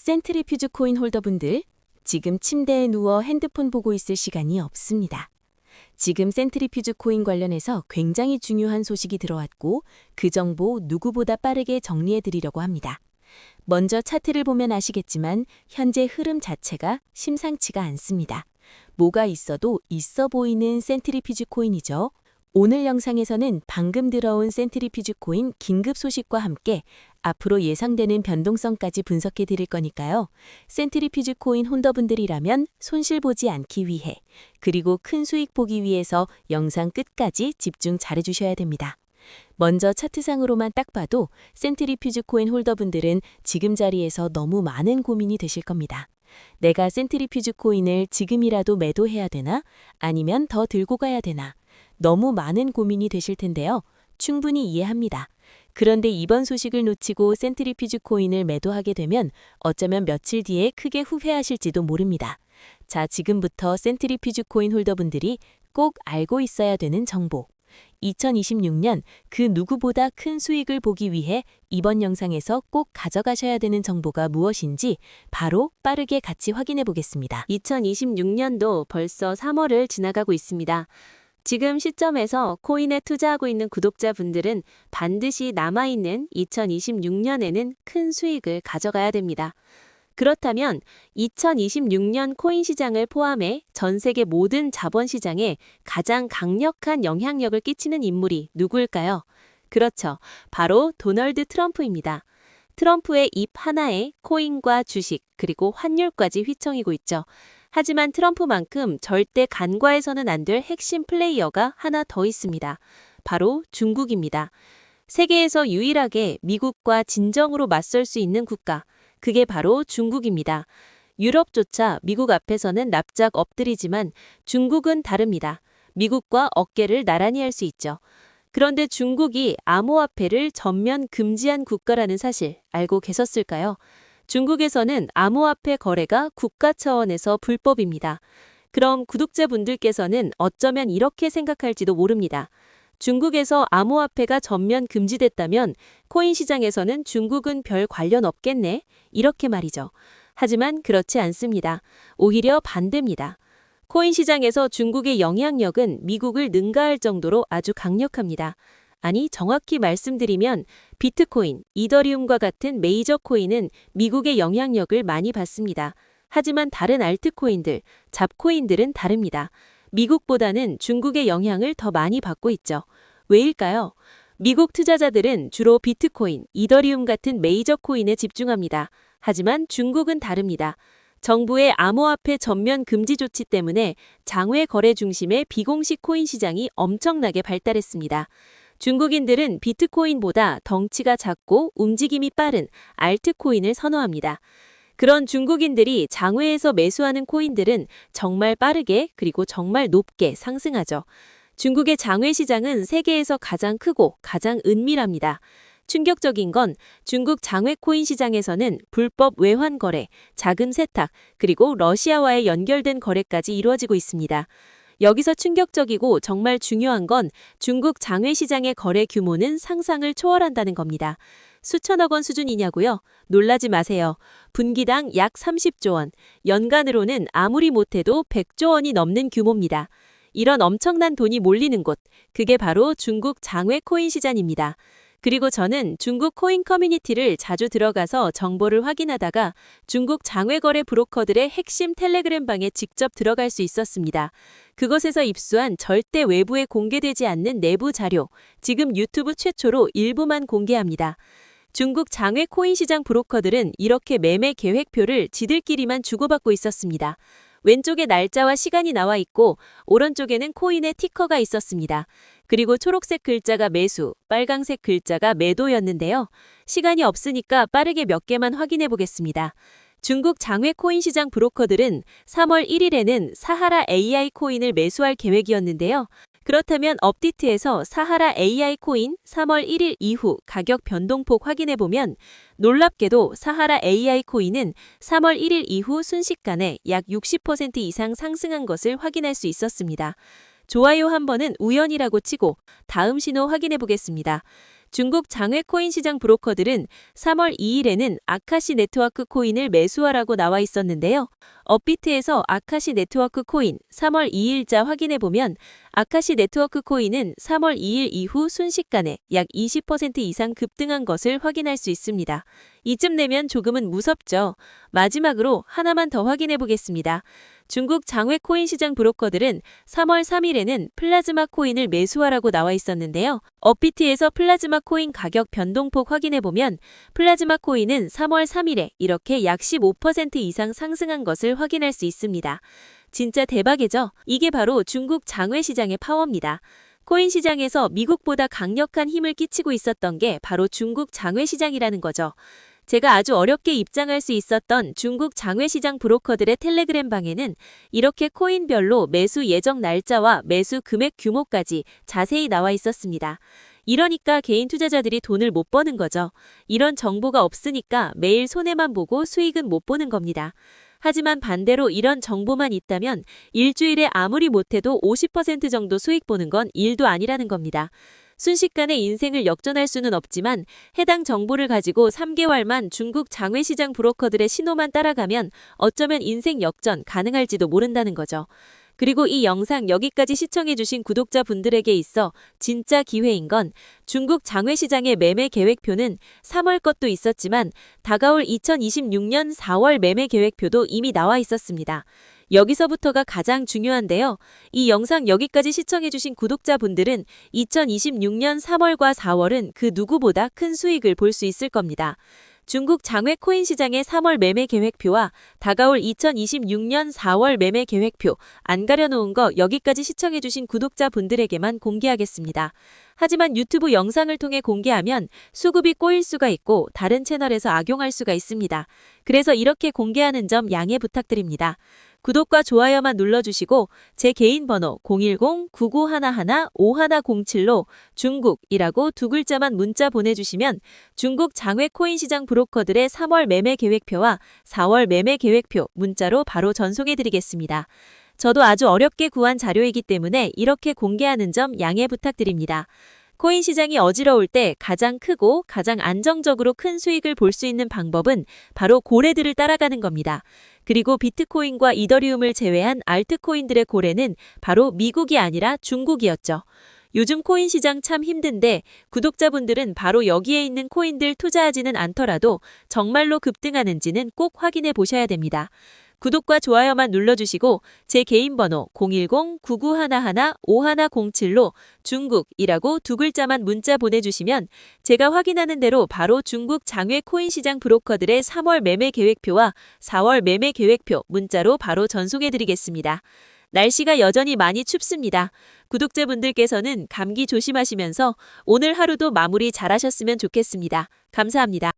센트리퓨즈 코인 홀더분들, 지금 침대에 누워 핸드폰 보고 있을 시간이 없습니다. 지금 센트리퓨즈 코인 관련해서 굉장히 중요한 소식이 들어왔고 그 정보 누구보다 빠르게 정리해 드리려고 합니다. 먼저 차트를 보면 아시겠지만 현재 흐름 자체가 심상치가 않습니다. 뭐가 있어도 있어 보이는 센트리퓨즈 코인이죠. 오늘 영상에서는 방금 들어온 센트리퓨즈 코인 긴급 소식과 함께 앞으로 예상되는 변동성까지 분석해 드릴 거니까요. 센트리퓨즈 코인 홀더분들이라면 손실 보지 않기 위해 그리고 큰 수익 보기 위해서 영상 끝까지 집중 잘해 주셔야 됩니다. 먼저 차트상으로만 딱 봐도 센트리퓨즈 코인 홀더분들은 지금 자리에서 너무 많은 고민이 되실 겁니다. 내가 센트리퓨즈 코인을 지금이라도 매도해야 되나? 아니면 더 들고 가야 되나? 너무 많은 고민이 되실 텐데요. 충분히 이해합니다. 그런데 이번 소식을 놓치고 센트리퓨즈 코인을 매도하게 되면 어쩌면 며칠 뒤에 크게 후회하실지도 모릅니다. 자, 지금부터 센트리퓨즈 코인 홀더분들이 꼭 알고 있어야 되는 정보. 2026년 그 누구보다 큰 수익을 보기 위해 이번 영상에서 꼭 가져가셔야 되는 정보가 무엇인지 바로 빠르게 같이 확인해 보겠습니다. 2026년도 벌써 3월을 지나가고 있습니다. 지금 시점에서 코인에 투자하고 있는 구독자분들은 반드시 남아있는 2026년에는 큰 수익을 가져가야 됩니다. 그렇다면 2026년 코인 시장을 포함해 전 세계 모든 자본 시장에 가장 강력한 영향력을 끼치는 인물이 누구일까요? 그렇죠. 바로 도널드 트럼프입니다. 트럼프의 입 하나에 코인과 주식 그리고 환율까지 휘청이고 있죠. 하지만 트럼프만큼 절대 간과해서는 안 될 핵심 플레이어가 하나 더 있습니다. 바로 중국입니다. 세계에서 유일하게 미국과 진정으로 맞설 수 있는 국가, 그게 바로 중국입니다. 유럽조차 미국 앞에서는 납작 엎드리지만 중국은 다릅니다. 미국과 어깨를 나란히 할 수 있죠. 그런데 중국이 암호화폐를 전면 금지한 국가라는 사실 알고 계셨을까요? 중국에서는 암호화폐 거래가 국가 차원에서 불법입니다. 그럼 구독자분들께서는 어쩌면 이렇게 생각할지도 모릅니다. 중국에서 암호화폐가 전면 금지됐다면 코인 시장에서는 중국은 별 관련 없겠네? 이렇게 말이죠. 하지만 그렇지 않습니다. 오히려 반대입니다. 코인 시장에서 중국의 영향력은 미국을 능가할 정도로 아주 강력합니다. 아니, 정확히 말씀드리면 비트코인, 이더리움과 같은 메이저 코인은 미국의 영향력을 많이 받습니다. 하지만 다른 알트코인들, 잡코인들은 다릅니다. 미국보다는 중국의 영향을 더 많이 받고 있죠. 왜일까요? 미국 투자자들은 주로 비트코인, 이더리움 같은 메이저 코인에 집중합니다. 하지만 중국은 다릅니다. 정부의 암호화폐 전면 금지 조치 때문에 장외 거래 중심의 비공식 코인 시장이 엄청나게 발달했습니다. 중국인들은 비트코인보다 덩치가 작고 움직임이 빠른 알트코인을 선호합니다. 그런 중국인들이 장외에서 매수하는 코인들은 정말 빠르게 그리고 정말 높게 상승하죠. 중국의 장외 시장은 세계에서 가장 크고 가장 은밀합니다. 충격적인 건 중국 장외 코인 시장에서는 불법 외환 거래, 자금 세탁, 그리고 러시아와의 연결된 거래까지 이루어지고 있습니다. 여기서 충격적이고 정말 중요한 건 중국 장외 시장의 거래 규모는 상상을 초월한다는 겁니다. 수천억 원 수준이냐고요? 놀라지 마세요. 분기당 약 30조 원, 연간으로는 아무리 못해도 100조 원이 넘는 규모입니다. 이런 엄청난 돈이 몰리는 곳, 그게 바로 중국 장외 코인 시장입니다. 그리고 저는 중국 코인 커뮤니티를 자주 들어가서 정보를 확인하다가 중국 장외거래 브로커들의 핵심 텔레그램 방에 직접 들어갈 수 있었습니다. 그것에서 입수한 절대 외부에 공개되지 않는 내부 자료, 지금 유튜브 최초로 일부만 공개합니다. 중국 장외 코인 시장 브로커들은 이렇게 매매 계획표를 지들끼리만 주고받고 있었습니다. 왼쪽에 날짜와 시간이 나와 있고 오른쪽에는 코인의 티커가 있었습니다. 그리고 초록색 글자가 매수, 빨강색 글자가 매도였는데요. 시간이 없으니까 빠르게 몇 개만 확인해 보겠습니다. 중국 장외 코인 시장 브로커들은 3월 1일에는 사하라 AI 코인을 매수할 계획이었는데요. 그렇다면 업디트에서 사하라 AI 코인 3월 1일 이후 가격 변동폭 확인해 보면 놀랍게도 사하라 AI 코인은 3월 1일 이후 순식간에 약 60% 이상 상승한 것을 확인할 수 있었습니다. 좋아요 한 번은 우연이라고 치고 다음 신호 확인해 보겠습니다. 중국 장외 코인 시장 브로커들은 3월 2일에는 아카시 네트워크 코인을 매수하라고 나와 있었는데요. 업비트에서 아카시 네트워크 코인 3월 2일자 확인해보면 아카시 네트워크 코인은 3월 2일 이후 순식간에 약 20% 이상 급등한 것을 확인할 수 있습니다. 이쯤 되면 조금은 무섭죠. 마지막으로 하나만 더 확인해 보겠습니다. 중국 장외 코인 시장 브로커들은 3월 3일에는 플라즈마 코인을 매수하라고 나와 있었는데요. 업비트에서 플라즈마 코인 가격 변동폭 확인해 보면 플라즈마 코인은 3월 3일에 이렇게 약 15% 이상 상승한 것을 확인할 수 있습니다. 진짜 대박이죠? 이게 바로 중국 장외 시장의 파워입니다. 코인 시장에서 미국보다 강력한 힘을 끼치고 있었던 게 바로 중국 장외 시장이라는 거죠. 제가 아주 어렵게 입장할 수 있었던 중국 장외 시장 브로커들의 텔레그램 방에는 이렇게 코인별로 매수 예정 날짜와 매수 금액 규모까지 자세히 나와 있었습니다. 이러니까 개인 투자자들이 돈을 못 버는 거죠. 이런 정보가 없으니까 매일 손해만 보고 수익은 못 보는 겁니다. 하지만 반대로 이런 정보만 있다면 일주일에 아무리 못해도 50% 정도 수익 보는 건 일도 아니라는 겁니다. 순식간에 인생을 역전할 수는 없지만 해당 정보를 가지고 3개월만 중국 장외 시장 브로커들의 신호만 따라가면 어쩌면 인생 역전 가능할지도 모른다는 거죠. 그리고 이 영상 여기까지 시청해주신 구독자분들에게 있어 진짜 기회인 건 중국 장외 시장의 매매 계획표는 3월 것도 있었지만 다가올 2026년 4월 매매 계획표도 이미 나와 있었습니다. 여기서부터가 가장 중요한데요. 이 영상 여기까지 시청해주신 구독자분들은 2026년 3월과 4월은 그 누구보다 큰 수익을 볼 수 있을 겁니다. 중국 장외 코인 시장의 3월 매매 계획표와 다가올 2026년 4월 매매 계획표 안 가려놓은 거 여기까지 시청해주신 구독자분들에게만 공개하겠습니다. 하지만 유튜브 영상을 통해 공개하면 수급이 꼬일 수가 있고 다른 채널에서 악용할 수가 있습니다. 그래서 이렇게 공개하는 점 양해 부탁드립니다. 구독과 좋아요만 눌러주시고 제 개인 번호 010-9911-5107로 중국이라고 두 글자만 문자 보내주시면 중국 장외 코인 시장 브로커들의 3월 매매 계획표와 4월 매매 계획표 문자로 바로 전송해드리겠습니다. 저도 아주 어렵게 구한 자료이기 때문에 이렇게 공개하는 점 양해 부탁드립니다. 코인 시장이 어지러울 때 가장 크고 가장 안정적으로 큰 수익을 볼 수 있는 방법은 바로 고래들을 따라가는 겁니다. 그리고 비트코인과 이더리움을 제외한 알트코인들의 고래는 바로 미국이 아니라 중국이었죠. 요즘 코인 시장 참 힘든데 구독자분들은 바로 여기에 있는 코인들 투자하지는 않더라도 정말로 급등하는지는 꼭 확인해 보셔야 됩니다. 구독과 좋아요만 눌러주시고 제 개인 번호 010-9911-5107로 중국이라고 두 글자만 문자 보내주시면 제가 확인하는 대로 바로 중국 장외 코인 시장 브로커들의 3월 매매 계획표와 4월 매매 계획표 문자로 바로 전송해드리겠습니다. 날씨가 여전히 많이 춥습니다. 구독자분들께서는 감기 조심하시면서 오늘 하루도 마무리 잘하셨으면 좋겠습니다. 감사합니다.